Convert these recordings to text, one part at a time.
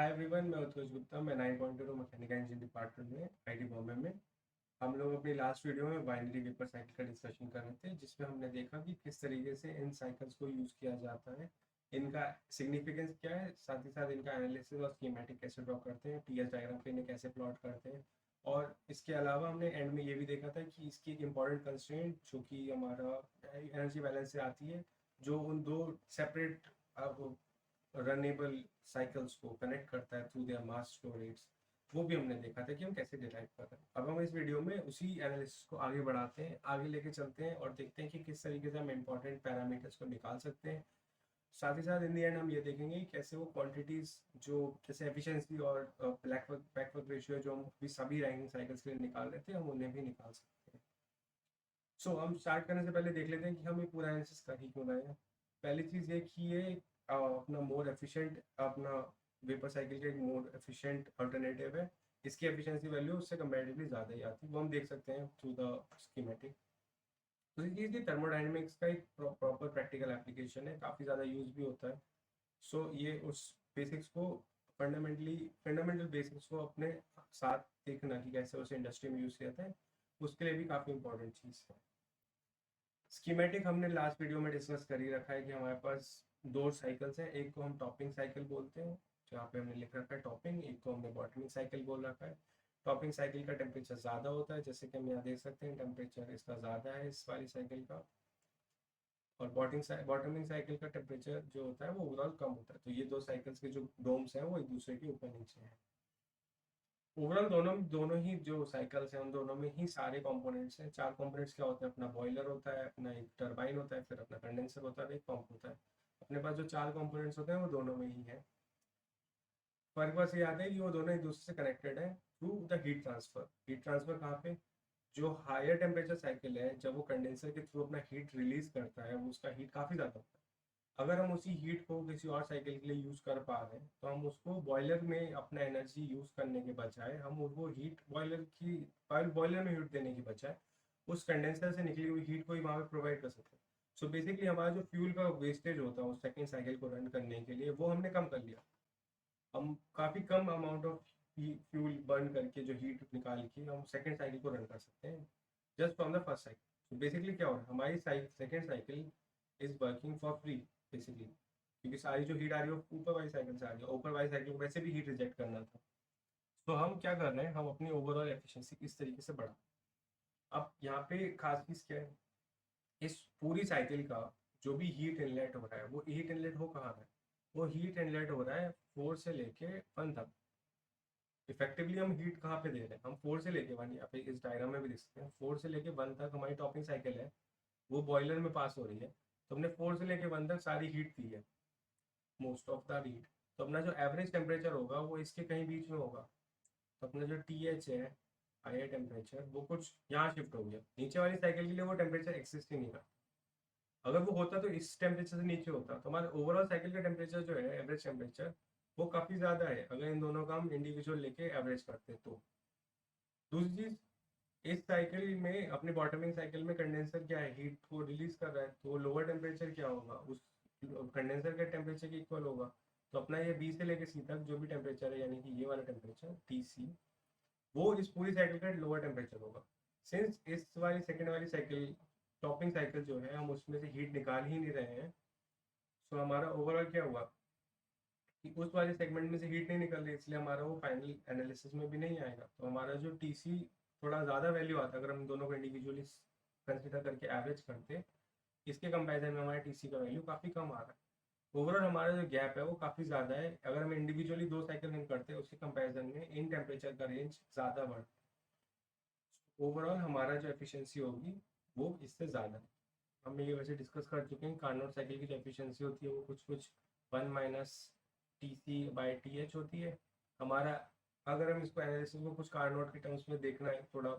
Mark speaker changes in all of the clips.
Speaker 1: Hi everyone, मैं उत्कर्ष गुप्ता। मैं 9.2 mechanical engineering department में आईटी बॉम्बे में। हम लोग अपनी लास्ट वीडियो में बाइनरी वेपर साइकिल का डिस्कशन कर रहे थे, जिसमें हमने देखा कि किस तरीके से इन साइकिल्स को यूज़ किया जाता है, इनका सिग्निफिकेंस क्या है, साथ ही साथ इनका एनालिसिस और स्कीमेटिक कैसे ड्रॉ करते हैं, टीएस डायग्राम पे इन्हें कैसे प्लॉट करते हैं। और इसके अलावा हमने एंड में ये भी देखा था कि इसकी एक इम्पॉर्टेंट कंस्ट्रेंट जो कि हमारा एनर्जी बैलेंस से आती है, जो उन दो सेपरेट रनेबल साइकिल्स को कनेक्ट करता है through their mass flow rates, वो भी हमने देखा था कि हम कैसे डिराइव कर रहे हैं। अब हम इस वीडियो में उसी एनालिसिस को आगे बढ़ाते हैं, आगे लेके चलते हैं और देखते हैं कि किस तरीके से हम इंपॉर्टेंट पैरामीटर्स को निकाल सकते हैं। साथ ही साथ इन दी एंड हम ये देखेंगे कि कैसे वो क्वांटिटीज जो जैसे एफिशिएंसी और बैकवर्क रेशियो जो हम भी सभी रैंकिंग साइकिल्स के लिए निकाल रहे थे, हम उन्हें भी निकाल सकते हैं। हम स्टार्ट करने से पहले देख लेते हैं कि हम ये पूरा एनालिसिस कर ही क्यों रहे हैं। पहली चीज़ ये कि ये अपना मोर एफिशिएंट अपना वेपर साइकिल का एक मोर एफिशिएंट अल्टरनेटिव है। इसकी एफिशिएंसी वैल्यू उससे कंपैरेटिवली ज़्यादा ही आती है, वो हम देख सकते हैं थ्रू द स्कीमेटिक। दूसरी चीज़ ये थर्मोडाइनमिक्स का एक प्रॉपर प्रैक्टिकल एप्लीकेशन है, काफ़ी ज़्यादा यूज़ भी होता है। ये उस बेसिक्स को फंडामेंटल बेसिक्स को अपने साथ देखना कि कैसे उसे इंडस्ट्री में यूज़ किया जाता है, उसके लिए भी काफ़ी इंपॉर्टेंट चीज़ है। स्कीमेटिक हमने लास्ट वीडियो में डिस्कस कर ही रखा है कि हमारे पास दो साइकिल्स हैं। एक को हम टॉपिंग साइकिल बोलते हैं, जहाँ पे हमने लिख रखा है टॉपिंग। एक को हमने बॉटमिंग साइकिल बोल रखा है। टॉपिंग साइकिल का टेम्परेचर ज़्यादा होता है, जैसे कि हम यहाँ देख सकते हैं टेम्परेचर इसका ज़्यादा है इस वाली साइकिल का। और बॉटमिंग साइकिल का टेम्परेचर जो होता है वो ओवरऑल कम होता है। तो ये दो साइकिल्स के जो डोम्स हैं वो एक दूसरे के ऊपर नीचे हैं। ओवरऑल दोनों दोनों ही जो साइकिल्स हैं उन दोनों में ही सारे कंपोनेंट्स हैं। चार कंपोनेंट्स क्या होते हैं? अपना बॉयलर होता है, अपना एक टरबाइन होता है, फिर अपना कंडेंसर होता है, एक पंप होता है। अपने पास जो चार कंपोनेंट्स होते हैं वो दोनों में ही है। फर्क बस ये आता है कि वो दोनों एक दूसरे से कनेक्टेड है through the heat transfer. Heat transfer कहाँ पे? जो हायर टेम्परेचर साइकिल है, जब वो कंडेंसर के थ्रू अपना हीट रिलीज करता है, वो उसका हीट काफ़ी ज़्यादा होता है। अगर हम उसी हीट को किसी और साइकिल के लिए यूज़ कर पा रहे हैं, तो हम उसको बॉयलर में अपना एनर्जी यूज़ करने के बजाय हम वो हीट बॉयलर में हीट देने के बजाय उस कंडेंसर से निकली हुई हीट को ही वहाँ पे प्रोवाइड कर सकते हैं। बेसिकली हमारा जो फ्यूल का वेस्टेज होता है उस सेकेंड साइकिल को रन करने के लिए, वो हमने कम कर लिया। हम काफ़ी कम अमाउंट ऑफ फ्यूल बर्न करके जो हीट निकाल के हम सेकेंड साइकिल को रन कर सकते हैं just from the first cycle. Basically क्या हो रहा है, हमारी second cycle is working for free basically, क्योंकि सारी जो हीट आ रही है वो ऊपर वाली साइकिल से आ रही है। ऊपर वाली साइकिल को वैसे भी हीट रिजेक्ट करना था। तो हम क्या कर रहे हैं, हम अपनी ओवरऑल एफिशिएंसी इस तरीके से बढ़ा। अब यहाँ पे खास चीज़ क्या है, इस पूरी साइकिल का जो भी हीट इनलेट हो रहा है, वो हीट इनलेट हो कहाँ रहा है? वो हीट इनलेट हो रहा है 4 से लेके 1 तक। इफेक्टिवली हम हीट कहाँ पे दे रहे हैं? हम 4 से लेके 1, यहाँ पे इस डायग्राम में भी देख सकते हैं, 4 से लेके 1 तक हमारी टॉपिंग साइकिल है, वो बॉयलर में पास हो रही है। तो हमने 4 से लेके 1 तक सारी हीट दी है, मोस्ट ऑफ द हीट। तो अपना जो एवरेज टेम्परेचर होगा वो इसके कहीं बीच में होगा। तो अपना जो टी एच है, हायर टेम्परेचर, वो कुछ यहाँ शिफ्ट हो गया। नीचे वाली साइकिल के लिए वो टेम्परेचर एक्सिस्ट ही नहीं करता। अगर वो होता तो इस टेम्परेचर से नीचे होता, तो हमारा ओवरऑल साइकिल का टेम्परेचर जो है, एवरेज टेम्परेचर, वो काफ़ी ज़्यादा है अगर इन दोनों का हम इंडिविजुअल लेके एवरेज करते तो। दूसरी चीज़, इस साइकिल में अपनी बॉटमिंग साइकिल में कंडेंसर क्या है, हीट को रिलीज कर रहा है, तो लोअर टेम्परेचर क्या होगा, उस कंडेंसर के टेम्परेचर के इक्वल होगा। तो अपना ये बी से लेके सी तक जो भी टेम्परेचर है, यानी कि ये वाला टेम्परेचर टी सी, वो इस पूरी साइकिल का लोअर टेम्परेचर होगा। सिंस इस वाली सेकेंड वाली साइकिल, टॉपिंग साइकिल जो है, हम उसमें से हीट निकाल ही नहीं रहे हैं। हमारा ओवरऑल क्या हुआ कि उस वाले सेगमेंट में से हीट नहीं निकल रही, इसलिए हमारा वो फाइनल एनालिसिस में भी नहीं आएगा। तो हमारा जो टीसी थोड़ा ज़्यादा वैल्यू आता अगर हम दोनों को इंडिविजुअली कंसिडर करके एवरेज करते। इसके कंपैरिजन में हमारा टीसी का वैल्यू काफ़ी कम आ रहा है। ओवरऑल हमारा जो गैप है वो काफ़ी ज़्यादा है। अगर हम इंडिविजुअली दो साइकिल रन करते हैं, उसके कंपैरिजन में इन टेम्परेचर का रेंज ज़्यादा बढ़, ओवरऑल हमारा जो एफिशिएंसी होगी वो इससे ज़्यादा है। हम ये वैसे डिस्कस कर चुके हैं, कार्नोट साइकिल की जो एफिशिएंसी होती है वो कुछ 1 minus T C by T H होती है हमारा। अगर हम इसको एनालिसिस को कुछ कार्नोट के टर्म्स में देखना है, थोड़ा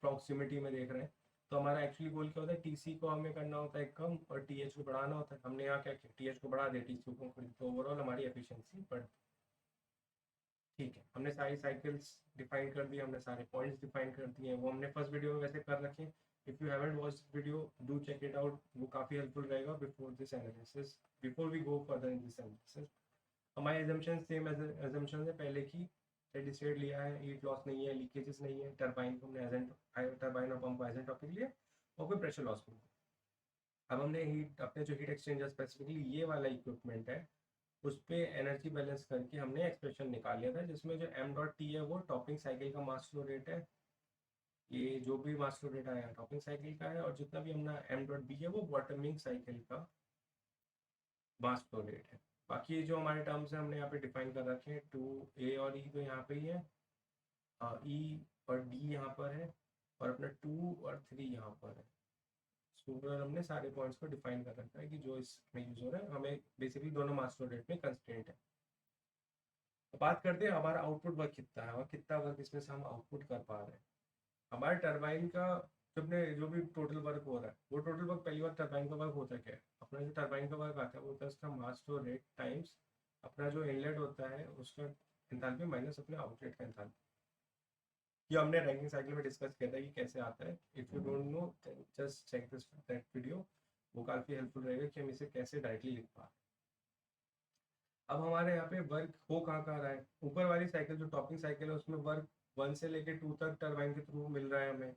Speaker 1: प्रॉक्सिमिटी में देख रहे हैं, तो हमारा एक्चुअली गोल क्या होता है, टीसी को हमें करना होता है कम और टीएच को बढ़ाना होता है। हमने यहाँ क्या किया, टीएच को बढ़ा दिया, टीसी को कम, तो ओवरऑल हमारी एफिशिएंसी बढ़। ठीक है, हमने सारी साइकिल्स डिफाइन कर दी, हमने सारे पॉइंट्स डिफाइन कर दिए हैं, वो हमने फर्स्ट वीडियो में वैसे कर रखे हैं। If you haven't watch video, do check it out, वो काफ़ी हेल्पफुल रहेगा before this analysis, before we go further in this analysis. हमारे एजम्पशन सेम एजम्पशन है पहले की, स्टेडी स्टेट लिया है, हीट लॉस नहीं है, लीकेजेस नहीं है, टरबाइन को हमने टरबाइन और पंप को आइसेंट्रोपिक लिया और कोई प्रेशर लॉस नहीं। अब हमने हीट अपने जो हीट एक्सचेंजर स्पेसिफिकली ये वाला इक्विपमेंट है उस पर एनर्जी बैलेंस करके हमने एक्सप्रेशन निकाल लिया था, जिसमें जो एम डॉट टी है वो टॉपिंग साइकिल का मास फ्लो रेट है, ये जो भी मास फ्लो रेट आया टॉपिंग साइकिल का है, और जितना भी अपना एम डॉट बी है वो बॉटमिंग साइकिल का मास फ्लो रेट है। बाकी जो हमारे टर्म्स है हमने यहाँ पे डिफाइन कर रखे हैं, टू ए और ई तो यहाँ पे ही है, ई और डी यहाँ पर है, और अपना 2 और 3 यहाँ पर है। ओवरऑल हमने सारे पॉइंट्स को डिफाइन कर रखा है कि जो इसमें यूज हो रहा है, हमें बेसिकली दोनों मास फ्लो रेट में कंस्ट्रेंट है। तो बात करते हैं हमारा आउटपुट वर्क कितना है और कितना वर्क इसमें से हम आउटपुट कर पा रहे हैं। हमारे टरबाइन का जो भी टोटल वर्क हो रहा है वो टोटल वर्क, पहली बार टरबाइन का वर्क होता है क्या है, अपना जो टरबाइन का वर्क आता है वो होता है उसका मास फ्लो रेट टाइम्स अपना जो इनलेट होता है उसका एंथैल्पी माइनस अपने आउटलेट का एंथैल्पी। ये हमने रैंकिंग साइकिल में डिस्कस किया था कि कैसे आता है। If you don't know just check this that video, वो काफ़ी हेल्पफुल रहेगा कि हम इसे कैसे डायरेक्टली लिख पा रहे हैं। अब हमारे यहाँ पे वर्क हो कहाँ रहा है, ऊपर वाली साइकिल जो टॉपिंग साइकिल है उसमें वर्क 1 से लेके 2 तक टरबाइन के थ्रू मिल रहा है हमें,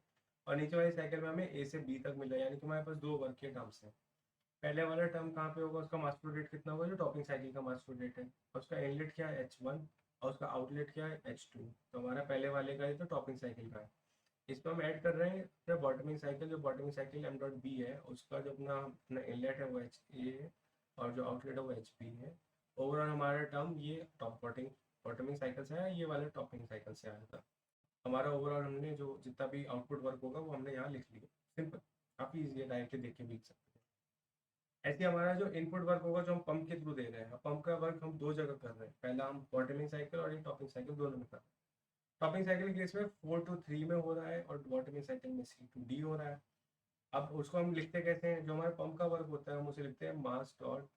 Speaker 1: और नीचे वाली साइकिल में हमें ए से बी तक मिल रहा है, यानी कि हमारे पास 2 वर्क के टर्म्स हैं। पहले वाला टर्म कहाँ पे होगा, उसका मास फ्लो रेट कितना होगा, जो टॉपिंग साइकिल का मास फ्लो रेट है, और उसका इनलेट क्या है H1 और उसका आउटलेट क्या है H2। तो हमारा पहले वाले का ही तो टॉपिंग साइकिल का है। इसमें हम ऐड कर रहे हैं अपना बॉटमिंग साइकिल, जो bottoming cycle M dot B है उसका जो अपना अपना इनलेट है वो एच ए है, और जो आउटलेट है वो एच बी है। ओवरऑल हमारा टर्म ये टॉप बॉटमिंग साइकिल से आया, ये वाले टॉपिंग साइकिल से आया था। हमारा ओवरऑल हमने जो जितना भी आउटपुट वर्क होगा वो हमने यहाँ लिख लिया, सिंपल, काफ़ी ईजी है, डायरेक्टली देख के भी लिख सकते हैं। ऐसे हमारा जो इनपुट वर्क होगा जो हम पंप के थ्रू दे रहे हैं, पंप का वर्क हम 2 जगह कर रहे हैं, पहला हम बॉटमिंग साइकिल और ये टॉपिंग साइकिल दोनों में कर रहे हैं। टॉपिंग साइकिल केस में 4 to 3 में हो रहा है और बॉटमिंग साइकिल में C to D हो रहा है। अब उसको हम लिखते कैसे हैं, जो हमारे पंप का वर्क होता है हम उसे लिखते हैं मास डॉट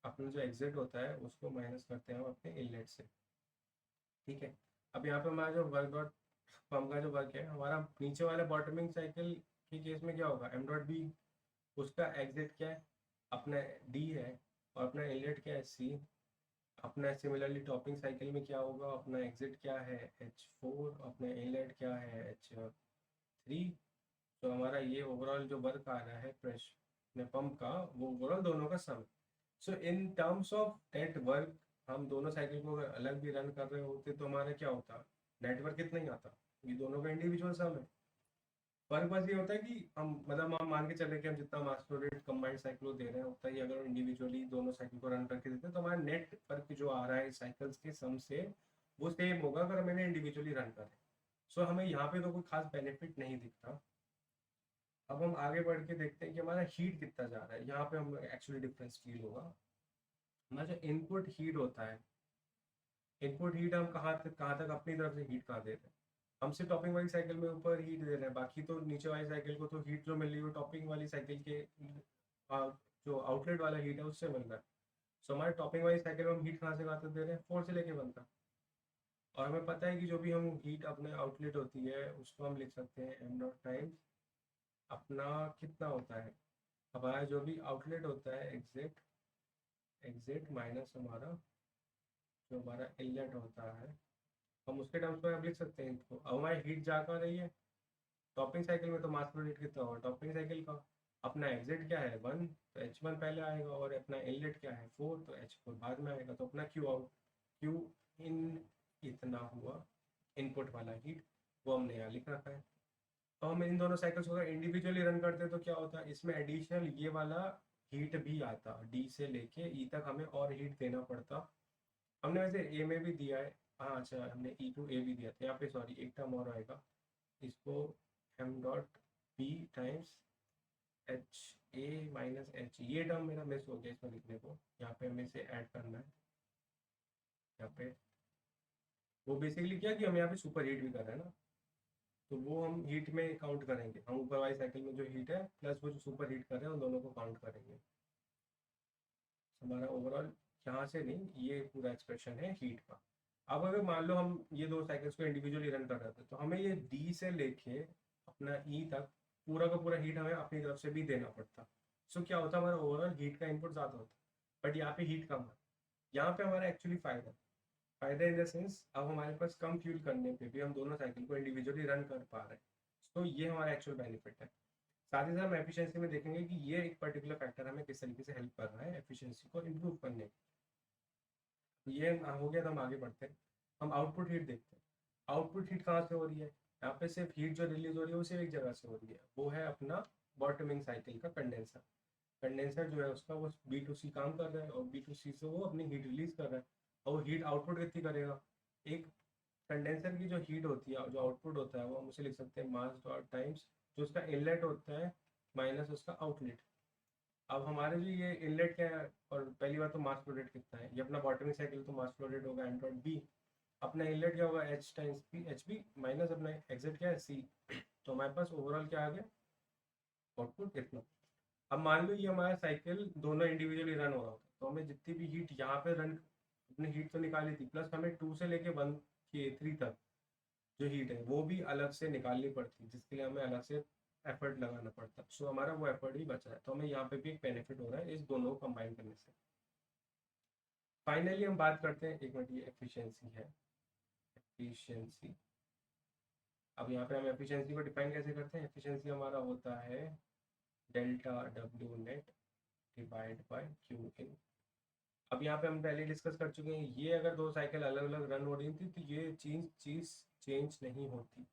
Speaker 1: अपना जो एग्जिट होता है उसको माइनस करते हैं हम अपने इनलेट से, ठीक है। अब यहाँ पे हमारा जो वर्क डॉट पंप का जो वर्क है हमारा नीचे वाले बॉटमिंग साइकिल के केस में क्या होगा, एम डॉट बी, उसका एग्जिट क्या है अपना D है, और अपना इनलेट क्या है C। अपना सिमिलरली टॉपिंग साइकिल में क्या होगा, अपना एग्जिट क्या है H4, अपना इनलेट क्या है H3। तो हमारा ये ओवरऑल जो वर्क आ रहा है प्रेशर पंप का वो ओवरऑल दोनों का सम है। So in terms of network हम दोनों साइकिल को अगर अलग भी रन कर रहे होते तो हमारा क्या होता, नेटवर्क कितना ही आता, ये दोनों का इंडिविजुअल सम है। फर्क बस ये होता है कि हम मान के चले कि हम जितना मास फ्लो रेट कंबाइंड साइकिल को दे रहे हैं उतना ही अगर इंडिविजुअली दोनों साइकिल को रन करके देते हैं तो हमारा नेट वर्क जो आ रहा है साइकिल्स के सम से वो सेम होगा अगर मैंने इंडिविजुअली रन करें। सो हमें यहाँ पे तो कोई खास बेनिफिट नहीं दिखता। अब हम आगे बढ़ के देखते हैं कि हमारा हीट कितना जा रहा है, यहाँ पे हम एक्चुअली डिफरेंस फील होगा। हमारा जो इनपुट हीट होता है, इनपुट हीट हम कहाँ तक अपनी तरफ से हीट कहाँ दे रहे हैं, हम सिर्फ टॉपिंग वाली साइकिल में ऊपर हीट दे रहे हैं, बाकी तो नीचे वाली साइकिल को तो हीट जो मिल रही है टॉपिंग वाली साइकिल के जो आउटलेट वाला हीट है उससे मिल रहा है। सो हमारे टॉपिंग वाली साइकिल में हम हीट कहाँ से कहाँ तक दे रहे हैं, 4 से लेके 1 तक। और हमें पता है कि जो भी हम हीट अपने आउटलेट होती है उसको हम लिख सकते हैं एम डॉट टाइम्स अपना कितना होता है, हमारा जो भी आउटलेट होता है एग्जिट एग्जिट माइनस हमारा जो हमारा इनलेट होता है, हम उसके टर्म्स में अब लिख सकते हैं इसको। अब हमारी हीट जा कर रही है टॉपिंग साइकिल में, तो मास फ्लो रेट कितना होगा टॉपिंग साइकिल का, अपना एग्जिट क्या है 1 तो H1 पहले आएगा, और अपना इनलेट क्या है 4 तो H4 बाद में आएगा। तो अपना क्यू आउट क्यू इन इतना हुआ इनपुट वाला हीट, वो हमने यहाँ लिख रखा है। तो हम इन दोनों साइकिल्स को अगर इंडिविजुअली रन करते तो क्या होता है, इसमें एडिशनल ये वाला हीट भी आता, डी से लेके ई तक हमें और हीट देना पड़ता। हमने वैसे ए में भी दिया है, हाँ अच्छा हमने ई टू ए भी दिया था, यहाँ पे सॉरी एक टर्म और आएगा, इसको M dot B times H A minus H, ये टर्म मेरा मिस हो गया इसमें लिखने को, यहाँ पे हमें इसे ऐड करना है। यहाँ पे वो बेसिकली क्या कि हम यहाँ पे सुपर हीट भी कर रहे हैं ना, तो वो हम हीट में काउंट करेंगे, हम ऊपर वाली साइकिल में जो हीट है प्लस वो जो सुपर हीट कर रहे हैं उन दोनों को काउंट करेंगे। हमारा ओवरऑल यहाँ से नहीं, ये पूरा एक्सप्रेशन है हीट का। अब अगर मान लो हम ये 2 साइकिल्स को इंडिविजुअली रन कर रहे थे तो हमें ये डी से लेके अपना ई तक पूरा का पूरा हीट हमें अपनी तरफ से भी देना पड़ता। सो क्या होता, हमारा ओवरऑल हीट का इनपुट ज़्यादा होता, बट यहाँ पे हीट कम है। यहाँ पे हमारा एक्चुअली फायदा इन द सेंस अब हमारे पास कम फ्यूल करने पे भी हम दोनों साइकिल को इंडिविजुअली रन कर पा रहे हैं, तो ये हमारा एक्चुअल बेनिफिट है। साथ ही साथ हम एफिशिएंसी में देखेंगे कि ये एक पर्टिकुलर फैक्टर हमें किस तरीके से हेल्प कर रहा है एफिशिएंसी को इम्प्रूव करने। ये हो गया तो हम आगे बढ़ते हैं, हम आउटपुट हीट देखते हैं। आउटपुट हीट कहाँ से हो रही है? यहाँ पे सिर्फ हीट जो रिलीज हो रही है वो सिर्फ एक जगह से हो रही है, वो है अपना बॉटमिंग साइकिल का कंडेंसर। कंडेंसर जो है उसका वो B2C काम कर रहा है और B2C से वो अपनी हीट रिलीज कर रहा है, और वो हीट आउटपुट कितनी करेगा? एक कंडेंसर की जो हीट होती है, जो आउटपुट होता है, वो हम उसे लिख सकते हैं मास डॉट टाइम्स जो उसका इनलेट होता है माइनस उसका आउटलेट। अब हमारे जो ये इनलेट क्या है, और पहली बात तो मास फ्लो रेट कितना है, ये अपना बॉटमिंग साइकिल तो मास फ्लो रेट होगा m डॉट b, अपना इनलेट क्या होगा h times p H B minus अपना एग्जिट क्या है c। तो हमारे पास ओवरऑल क्या आ गया? आउटपुट इतना। अब मान लो ये हमारा साइकिल दोनों इंडिविजुअली रन हो रहा होता, तो हमें जितनी भी हीट यहाँ पे रन अपनी हीट तो निकाली थी, प्लस हमें 2 से लेके 1 के 3 तक जो हीट है वो भी अलग से निकालनी पड़ती, जिसके लिए हमें अलग से एफर्ट लगाना पड़ता। सो हमारा वो एफर्ट भी बच रहा है, तो हमें यहाँ पे भी एक बेनिफिट हो रहा है इस दोनों को कंबाइन करने से। फाइनली हम बात करते हैं, एक मिनट, ये एफिशिएंसी है, एफिशिएंसी। अब यहाँ पे हम एफिशिएंसी को डिफाइन कैसे करते हैं? एफिशिएंसी हमारा होता है delta W net divide by Q in. अब यहाँ पे हम पहले डिस्कस कर चुके हैं, ये अगर दो साइकिल अलग अलग रन हो रही थी तो ये चीज चेंज नहीं होती,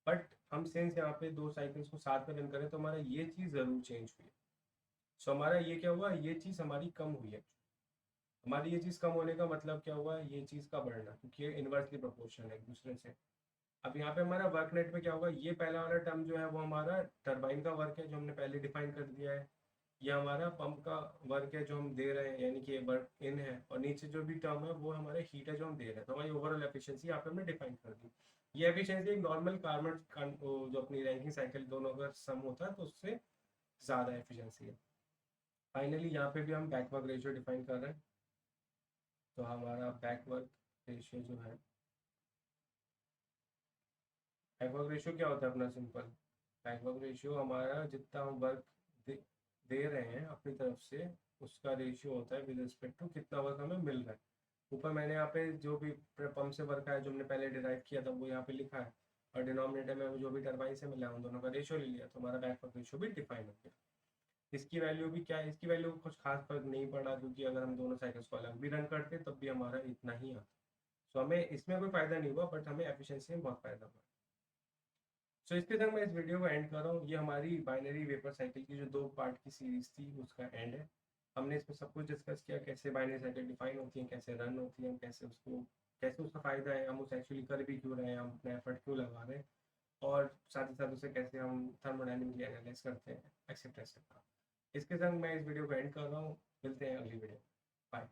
Speaker 1: बट हम सिंस यहाँ पे दो साइकिल्स को साथ में रन करें तो हमारा ये चीज़ ज़रूर चेंज हुई है। सो हमारा ये क्या हुआ, ये चीज़ हमारी कम हुई है। हमारी ये चीज़ कम होने का मतलब क्या हुआ, ये चीज़ का बढ़ना, क्योंकि ये इन्वर्सली प्रोपोर्शनल है एक दूसरे से। अब यहाँ पे हमारा वर्क नेट पे क्या होगा, ये पहला वाला टर्म जो है वो हमारा टरबाइन का वर्क है जो हमने पहले डिफाइन कर दिया है। ये हमारा पंप का वर्क है जो हम दे रहे हैं, यानी कि वर्क इन है, और नीचे जो भी टर्म है वो हमारे हीट है जो हम दे रहे हैं। तो हमारी ओवरऑल एफिशिएंसी यहाँ पे हमने डिफाइन कर दी। ये एफिशिएंसी एक नॉर्मल कार्बन जो अपनी रैंकिंग साइकिल दोनों का सम होता है तो उससे ज़्यादा एफिशिएंसी है। फाइनली यहाँ पे भी हम बैक वर्क रेशियो डिफाइन कर रहे हैं, तो हमारा बैक वर्क रेशियो जो है, बैक वर्क रेशियो क्या होता है अपना सिंपल, बैक वर्क रेशियो हमारा जितना हम वर्क दे रहे हैं अपनी तरफ से उसका रेशियो होता है विद रिस्पेक्ट टू कितना वर्क हमें मिल रहा है। ऊपर मैंने यहाँ पे जो भी पंप से वर्क है जो हमने पहले डिराइव किया था वो यहाँ पे लिखा है, और डिनोमिनेटर में जो भी टरबाइन से मिला है उन दोनों का रेशियो ले लिया, तो हमारा बैक वर्क रेशियो भी डिफाइन हो गया। इसकी वैल्यू भी क्या है, इसकी वैल्यू कुछ खास फर्क नहीं पड़ा, क्योंकि अगर हम दोनों साइकिल्स को अलग भी रन करते तब भी हमारा इतना ही आता। सो हमें इसमें कोई फायदा नहीं हुआ, बट हमें एफिशिएंसी में बहुत फायदा हुआ। सो इसके साथ मैं इस वीडियो को एंड कर रहा हूँ। ये हमारी बाइनरी वेपर साइकिल की जो 2 पार्ट की सीरीज थी उसका एंड है। हमने इसमें सब कुछ डिस्कस किया, कैसे बाइनरी साइकिल डिफाइन होती है, कैसे रन होती है, कैसे उसका फायदा है, हम उसे एक्चुअली कर भी क्यों रहे हैं, हम अपना एफर्ट क्यों लगा रहे हैं, और साथ ही साथ उसे कैसे हम थर्मोडायनेमिकली एनालाइज करते हैं, एक्सेट्रा एक्सेट्रा। इसके साथ मैं इस वीडियो को एंड कर रहा हूँ, मिलते हैं अगली वीडियो। बाय।